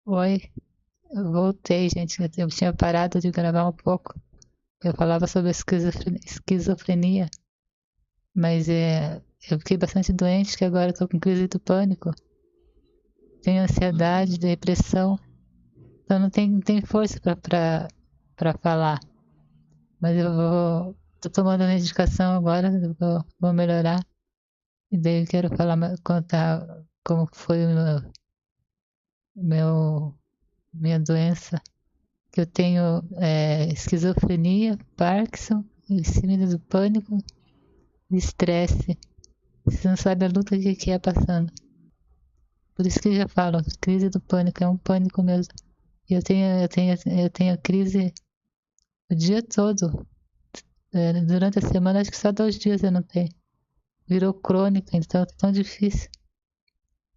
Oi, eu voltei, gente. Eu tinha parado de gravar um pouco. Eu falava sobre esquizofrenia, mas eu fiquei bastante doente, que agora eu tô com crise do pânico. Tenho ansiedade, depressão, então não tem força pra falar. Mas tô tomando medicação agora, eu vou melhorar. E daí eu quero falar, contar como foi meu, minha doença. Que eu tenho esquizofrenia, Parkinson, síndrome do pânico e estresse. Você não sabe a luta que é passando. Por isso que eu já falo, crise do pânico, é um pânico mesmo. E eu tenho crise o dia todo. Durante a semana, acho que só 2 dias eu não tenho. Virou crônica, então é tão difícil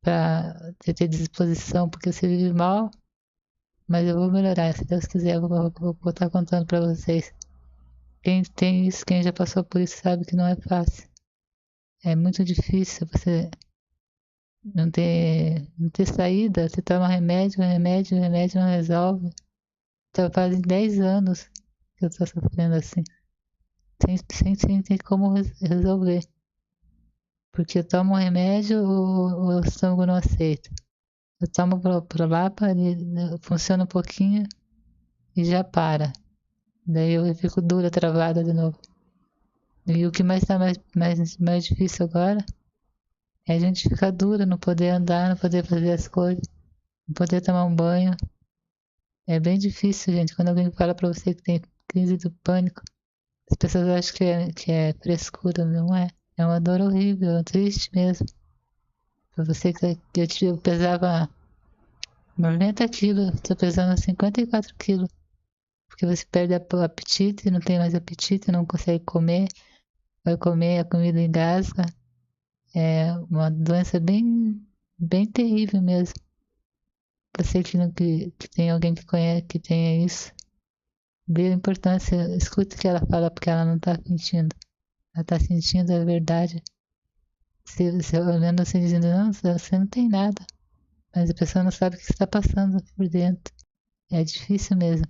pra ter disposição, porque você vive mal, mas eu vou melhorar, se Deus quiser, eu vou estar contando pra vocês. Quem tem isso, quem já passou por isso, sabe que não é fácil. É muito difícil você não ter saída. Você toma remédio, remédio, remédio não resolve. Então fazem 10 anos que eu tô sofrendo assim, sem ter como resolver. Porque eu tomo um remédio, o estômago não aceita. Eu tomo pro Lapa, ele funciona um pouquinho e já para. Daí eu fico dura, travada de novo. E o que mais tá mais difícil agora é a gente ficar dura, não poder andar, não poder fazer as coisas, não poder tomar um banho. É bem difícil, gente. Quando alguém fala pra você que tem crise do pânico, as pessoas acham que é frescura, não é? É uma dor horrível, é triste mesmo. Pra você que eu pesava 90 quilos, tô pesando 54 quilos. Porque você perde o apetite, não tem mais apetite, não consegue comer, vai comer, a comida engasga. É uma doença bem terrível mesmo. Você que tem alguém que conhece, que tenha isso, vê a importância, escuta o que ela fala, porque ela não tá sentindo. Ela tá sentindo a verdade. Você olhando assim, dizendo, não, você não tem nada. Mas a pessoa não sabe o que está passando por dentro. É difícil mesmo.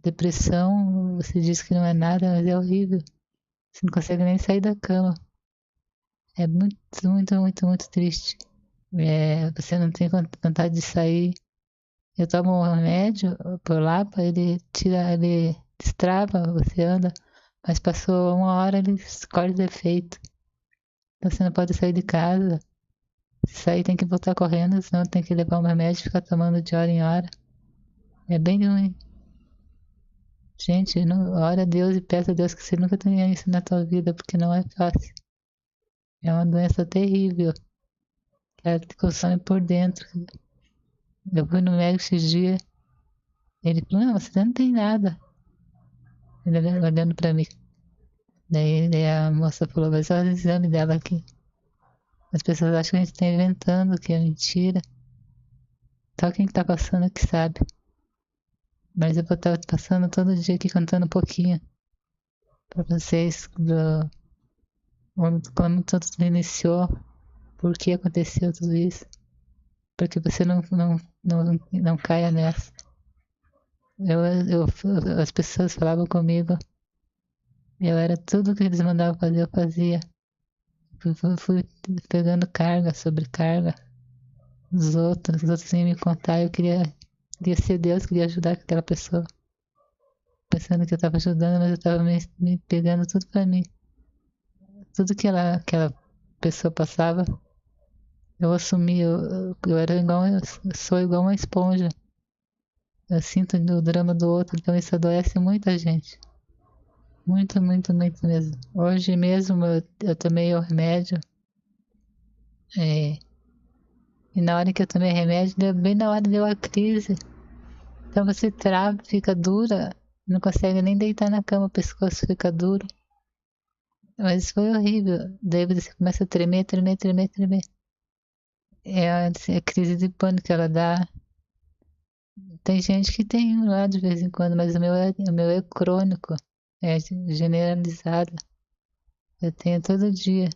Depressão, você diz que não é nada, mas é horrível. Você não consegue nem sair da cama. É muito, muito, muito, muito triste. Você não tem vontade de sair. Eu tomo um remédio por lá, para ele destrava, você anda, mas passou 1 hora, ele corta o efeito. Então você não pode sair de casa. Se sair tem que voltar correndo, senão tem que levar um remédio e ficar tomando de hora em hora. É bem ruim. Gente, não, ora a Deus e peça a Deus que você nunca tenha isso na tua vida, porque não é fácil. É uma doença terrível, que ela te consome por dentro. Eu fui no médico esses dias, ele falou, não, você não tem nada. Ele olhando pra mim. Daí a moça falou, vai só o exame dela aqui. As pessoas acham que a gente tá inventando, que é mentira. Só quem tá passando que sabe. Mas eu vou estar passando todo dia aqui contando um pouquinho pra vocês como tudo iniciou, por que aconteceu tudo isso. Porque você não caia nessa. Eu, eu, as pessoas falavam comigo, eu era tudo que eles mandavam fazer, eu fazia. Fui pegando carga sobre carga os outros sem me contar, eu queria ser Deus, queria ajudar aquela pessoa. Pensando que eu tava ajudando, mas eu tava me pegando tudo pra mim. Tudo que aquela pessoa passava, eu assumi, eu era igual, eu sou igual uma esponja. Eu sinto o drama do outro, então isso adoece muita gente. Muito, muito, muito mesmo. Hoje mesmo eu tomei o remédio, é, e na hora que eu tomei remédio, bem na hora deu a crise. Então você trava, fica dura, não consegue nem deitar na cama, o pescoço fica duro. Mas foi horrível. Daí você começa a tremer, tremer, tremer, tremer. É a crise de pânico que ela dá. Tem gente que tem lá de vez em quando, mas o meu é crônico, é generalizado. Eu tenho todo dia.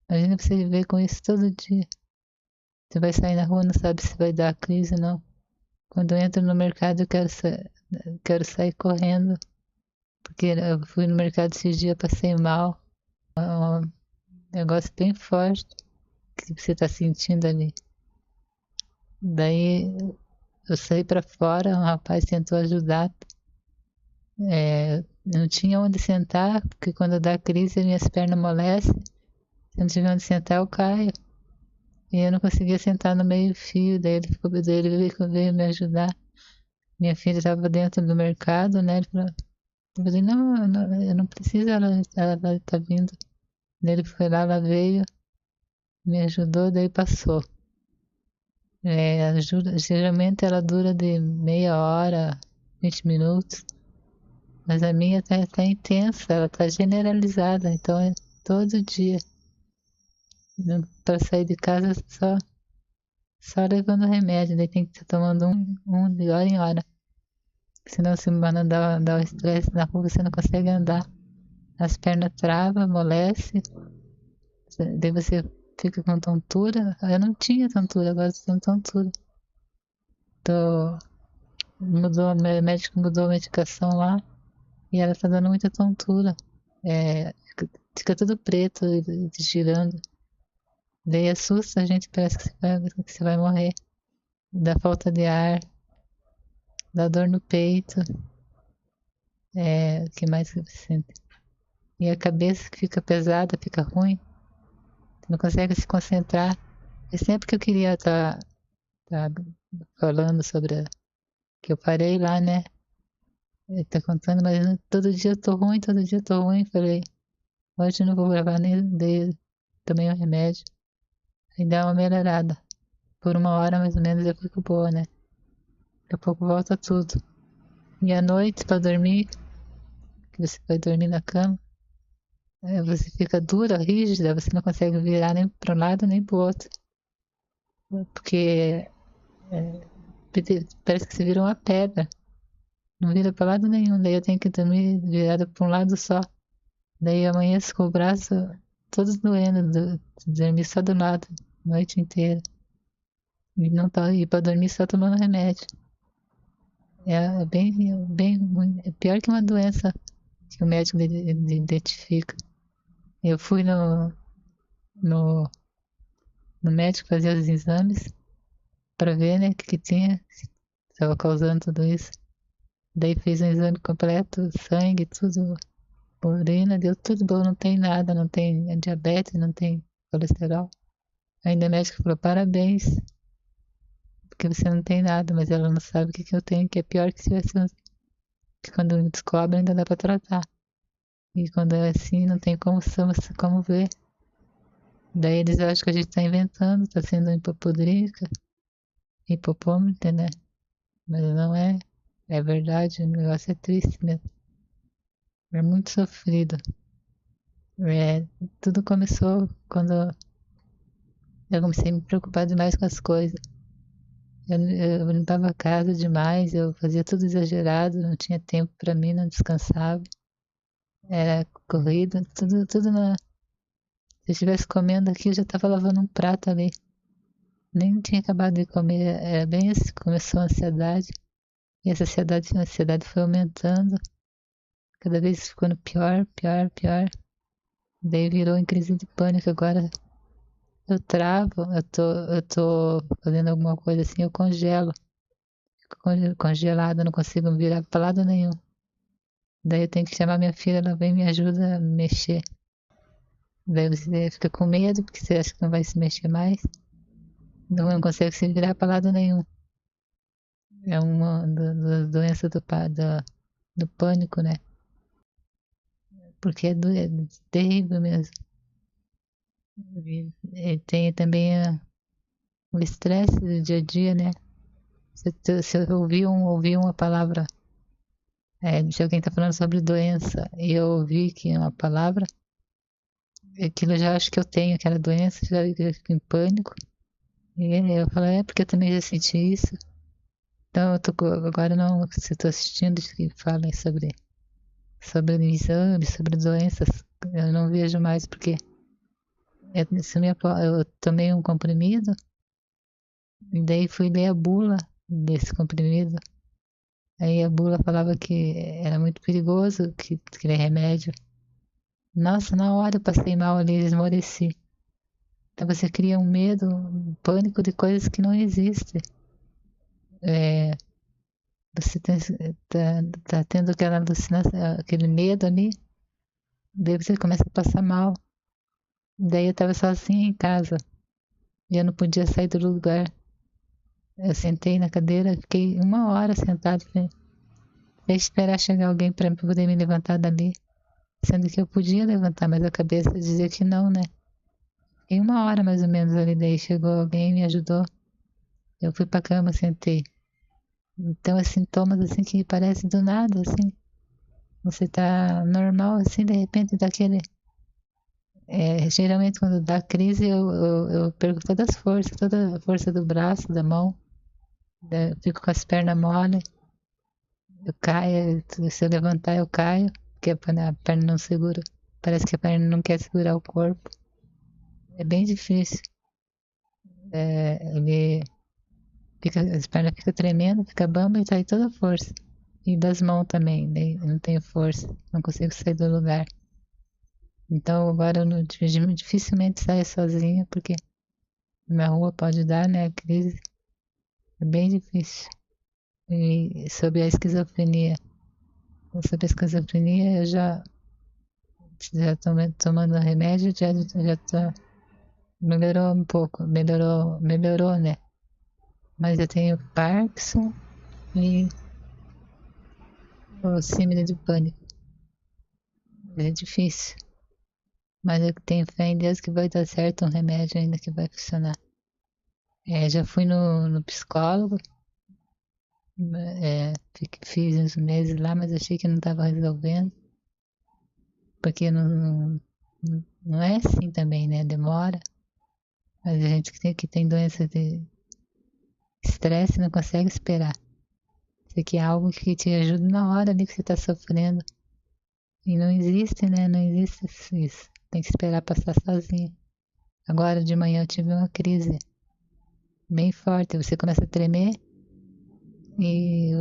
Imagina você viver com isso todo dia. Você vai sair na rua, não sabe se vai dar crise ou não. Quando eu entro no mercado, quero sair correndo, porque eu fui no mercado esses dias, passei mal. É um negócio bem forte que você tá sentindo ali. Daí eu saí pra fora, um rapaz tentou ajudar. Não tinha onde sentar, porque quando dá crise minhas pernas amolecem. Se eu não tiver onde sentar, eu caio. E eu não conseguia sentar no meio-fio, daí ele veio me ajudar. Minha filha estava dentro do mercado, né? Eu falei, não, eu não preciso, ela tá vindo. Daí ele foi lá, ela veio, me ajudou, daí passou. Geralmente ela dura de meia hora, 20 minutos, mas a minha tá intensa, ela tá generalizada, então é todo dia. Para sair de casa só levando remédio, daí tem que estar tomando um de hora em hora. Senão se manda dar o estresse na rua, você não consegue andar. As pernas travam, amolece, daí você fica com tontura. Eu não tinha tontura, agora eu tô com tontura. Tô, o médico mudou a medicação lá e ela tá dando muita tontura. Fica tudo preto e girando. Daí assusta a gente, parece que você vai morrer. Dá falta de ar, dá dor no peito. O que mais que você sente? E a cabeça que fica pesada, fica ruim. Você não consegue se concentrar. É sempre que eu queria tá falando sobre que eu parei lá, né? Ele tá contando, mas todo dia eu tô ruim, todo dia eu tô ruim. Falei, hoje eu não vou gravar nem dele. Tomei um remédio. Aí dá uma melhorada. Por uma hora mais ou menos eu fico boa, né? Daqui a pouco volta tudo. E à noite, pra dormir, que você vai dormir na cama, você fica dura, rígida, você não consegue virar nem para um lado nem para o outro. Porque parece que você vira uma pedra. Não vira para lado nenhum. Daí eu tenho que dormir virada para um lado só. Daí amanheço com o braço todos doendo, dormir só do lado, a noite inteira. E não tá, e para dormir só tomando remédio. Bem ruim. É pior que uma doença que o médico identifica. Eu fui no, no médico fazer os exames para ver, né, o que tinha, que estava causando tudo isso. Daí fez um exame completo, sangue, tudo, urina, deu tudo bom, não tem nada, não tem diabetes, não tem colesterol. Ainda o médico falou, parabéns, porque você não tem nada, mas ela não sabe o que eu tenho, que é pior que se tivesse, que quando descobre ainda dá para tratar. E quando é assim, não tem como ver. Daí eles acham que a gente tá inventando, tá sendo hipopodrífica, hipopômita, né? Mas não é. É verdade, o negócio é triste mesmo. É muito sofrido. É, tudo começou quando eu comecei a me preocupar demais com as coisas. Eu limpava a casa demais, eu fazia tudo exagerado, não tinha tempo pra mim, não descansava. Era corrida, tudo na. Se eu estivesse comendo aqui, eu já estava lavando um prato ali. Nem tinha acabado de comer. Era bem assim, começou a ansiedade. E essa ansiedade foi aumentando, cada vez ficando pior, pior, pior. Daí virou em crise de pânico. Agora eu travo, eu tô fazendo alguma coisa assim, eu congelo. Fico congelada, não consigo virar para lado nenhum. Daí eu tenho que chamar minha filha, ela vem e me ajuda a mexer. Daí você fica com medo, porque você acha que não vai se mexer mais. Não consegue se virar para lado nenhum. É uma das doenças do pânico, né? Porque é terrível mesmo. E tem também o estresse do dia a dia, né? Se eu ouvir uma palavra, se alguém está falando sobre doença e eu ouvi que é uma palavra, aquilo eu já acho que eu tenho aquela doença, já fico em pânico. E eu falo, porque eu também já senti isso. Então, agora não, se eu tô assistindo que falem sobre exame, sobre doenças, eu não vejo mais, porque eu tomei um comprimido, e daí fui ler a bula. desse comprimido. Aí a bula falava que era muito perigoso, que aquele remédio. Nossa, na hora eu passei mal ali, esmoreci. Então você cria um medo, um pânico de coisas que não existem. É, você tá tendo aquela alucinação, aquele medo ali, daí você começa a passar mal. Daí eu tava sozinha em casa e eu não podia sair do lugar. Eu sentei na cadeira, fiquei 1 hora sentada, até esperar chegar alguém para poder me levantar dali. Sendo que eu podia levantar, mas a cabeça dizia que não, né? Fiquei 1 hora mais ou menos ali, daí chegou alguém e me ajudou. Eu fui pra cama, sentei. Então, é sintomas assim que parecem do nada, assim. Você tá normal, assim, de repente dá aquele. Geralmente quando dá crise eu perco toda a força do braço, da mão. Eu fico com as pernas mole, eu caio, se eu levantar eu caio, porque a perna não segura. Parece que a perna não quer segurar o corpo. É bem difícil. Ele as pernas ficam tremendo, fica bamba e sai toda a força. E das mãos também, daí eu não tenho força, não consigo sair do lugar. Então agora eu não, dificilmente saio sozinha, porque na rua pode dar, né, a crise. É bem difícil. E sobre a esquizofrenia eu já tomando remédio, já melhorou um pouco, melhorou, né? Mas eu tenho Parkinson e o síndrome de pânico. É difícil. Mas eu tenho fé em Deus que vai dar certo um remédio ainda que vai funcionar. Já fui no psicólogo, fiz uns meses lá, mas achei que não estava resolvendo, porque não é assim também, né? Demora. Mas a gente que tem doença de estresse não consegue esperar. Isso aqui é algo que te ajuda na hora ali que você está sofrendo. E não existe, né? Não existe isso. Tem que esperar passar sozinho. Agora de manhã eu tive uma crise bem forte. Você começa a tremer e,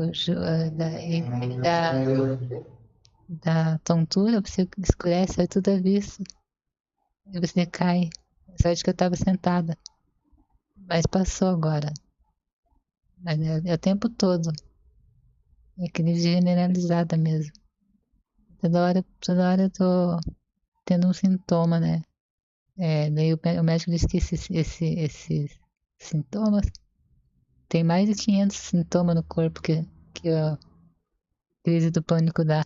da tontura, você escurece, é tudo à vista. E você cai. Sorte que eu estava sentada. Mas passou agora. Mas é o tempo todo. É crise generalizada mesmo. Toda hora eu tô tendo um sintoma, né? Daí o médico disse que esses sintomas tem mais de 500 sintomas no corpo que a crise do pânico dá.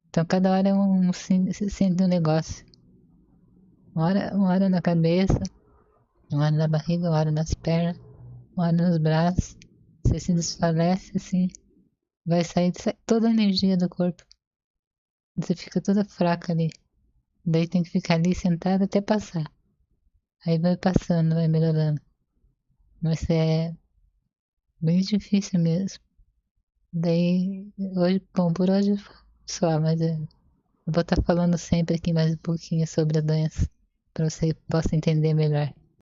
Então cada hora é se sente um negócio. Uma hora na cabeça, uma hora na barriga, uma hora nas pernas, uma hora nos braços. Você se desfalece assim, sai toda a energia do corpo. Você fica toda fraca ali. Daí tem que ficar ali sentada até passar. Aí vai passando, vai melhorando. Mas é bem difícil mesmo. Daí, hoje, bom, por hoje só, mas eu vou estar falando sempre aqui mais um pouquinho sobre a doença, para você possa entender melhor.